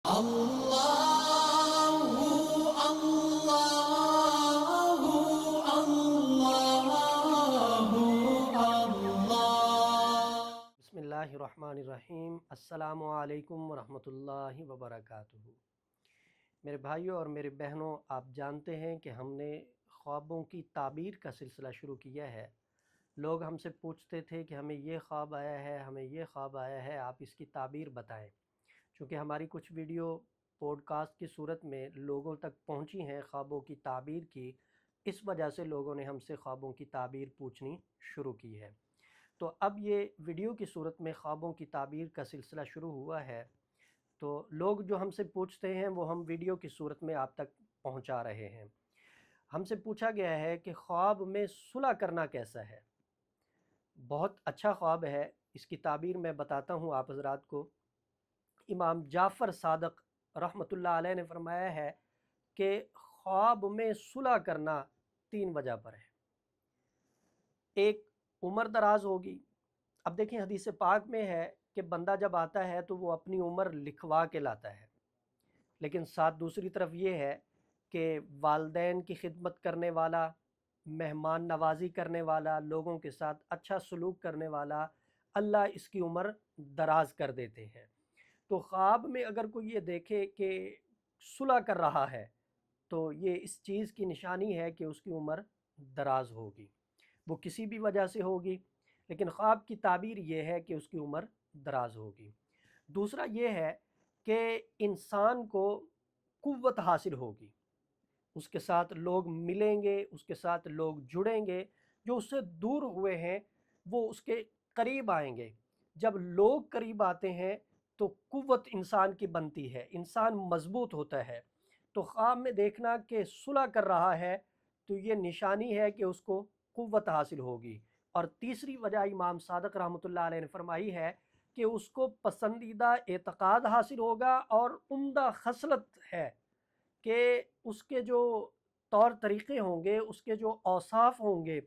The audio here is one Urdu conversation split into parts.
اللہ اللہ اللہ۔ بسم اللہ الرحمن الرحیم۔ السلام علیکم ورحمۃ اللہ وبرکاتہ۔ میرے بھائیوں اور میرے بہنوں، آپ جانتے ہیں کہ ہم نے خوابوں کی تعبیر کا سلسلہ شروع کیا ہے۔ لوگ ہم سے پوچھتے تھے کہ ہمیں یہ خواب آیا ہے، ہمیں یہ خواب آیا ہے، آپ اس کی تعبیر بتائیں۔ چونکہ ہماری کچھ ویڈیو پوڈ کاسٹ کی صورت میں لوگوں تک پہنچی ہیں خوابوں کی تعبیر کی، اس وجہ سے لوگوں نے ہم سے خوابوں کی تعبیر پوچھنی شروع کی ہے۔ تو اب یہ ویڈیو کی صورت میں خوابوں کی تعبیر کا سلسلہ شروع ہوا ہے، تو لوگ جو ہم سے پوچھتے ہیں وہ ہم ویڈیو کی صورت میں آپ تک پہنچا رہے ہیں۔ ہم سے پوچھا گیا ہے کہ خواب میں صلح کرنا کیسا ہے؟ بہت اچھا خواب ہے، اس کی تعبیر میں بتاتا ہوں آپ حضرات کو۔ امام جعفر صادق رحمۃ اللہ علیہ نے فرمایا ہے کہ خواب میں صلح کرنا 3 وجہ پر ہے۔ ایک، عمر دراز ہوگی۔ اب دیکھیں حدیث پاک میں ہے کہ بندہ جب آتا ہے تو وہ اپنی عمر لکھوا کے لاتا ہے، لیکن ساتھ دوسری طرف یہ ہے کہ والدین کی خدمت کرنے والا، مہمان نوازی کرنے والا، لوگوں کے ساتھ اچھا سلوک کرنے والا، اللہ اس کی عمر دراز کر دیتے ہیں۔ تو خواب میں اگر کوئی یہ دیکھے کہ صلح کر رہا ہے تو یہ اس چیز کی نشانی ہے کہ اس کی عمر دراز ہوگی، وہ کسی بھی وجہ سے ہوگی، لیکن خواب کی تعبیر یہ ہے کہ اس کی عمر دراز ہوگی۔ دوسرا یہ ہے کہ انسان کو قوت حاصل ہوگی، اس کے ساتھ لوگ ملیں گے، اس کے ساتھ لوگ جڑیں گے، جو اس سے دور ہوئے ہیں وہ اس کے قریب آئیں گے۔ جب لوگ قریب آتے ہیں تو قوت انسان کی بنتی ہے، انسان مضبوط ہوتا ہے۔ تو خواب میں دیکھنا کہ صلح کر رہا ہے تو یہ نشانی ہے کہ اس کو قوت حاصل ہوگی۔ اور تیسری وجہ امام صادق رحمۃ اللہ علیہ نے فرمائی ہے کہ اس کو پسندیدہ اعتقاد حاصل ہوگا، اور عمدہ خصلت ہے کہ اس کے جو طور طریقے ہوں گے، اس کے جو اوصاف ہوں گے،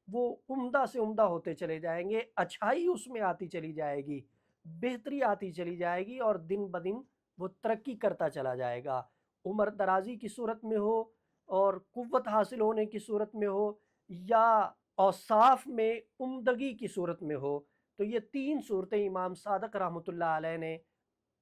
وہ عمدہ سے عمدہ ہوتے چلے جائیں گے، اچھائی اس میں آتی چلی جائے گی، بہتری آتی چلی جائے گی، اور دن بدن وہ ترقی کرتا چلا جائے گا۔ عمر درازی کی صورت میں ہو، اور قوت حاصل ہونے کی صورت میں ہو، یا اوصاف میں عمدگی کی صورت میں ہو، تو یہ 3 صورتیں امام صادق رحمۃ اللہ علیہ نے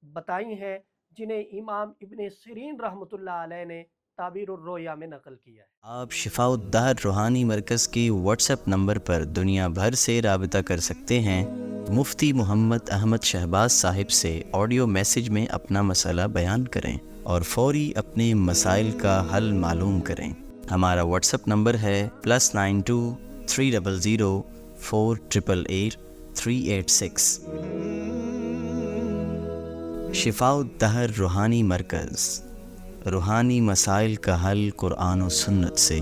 بتائی ہیں، جنہیں امام ابن سیرین رحمۃ اللہ علیہ نے تعبیر الرؤیا میں نقل کیا ہے۔ آپ شفاء الدہر روحانی مرکز کی واٹس ایپ نمبر پر دنیا بھر سے رابطہ کر سکتے ہیں۔ مفتی محمد احمد شہباز صاحب سے آڈیو میسج میں اپنا مسئلہ بیان کریں اور فوری اپنے مسائل کا حل معلوم کریں۔ ہمارا واٹس ایپ نمبر ہے +92 300 488 386۔ شفاء الدہر روحانی مرکز، روحانی مسائل کا حل قرآن و سنت سے۔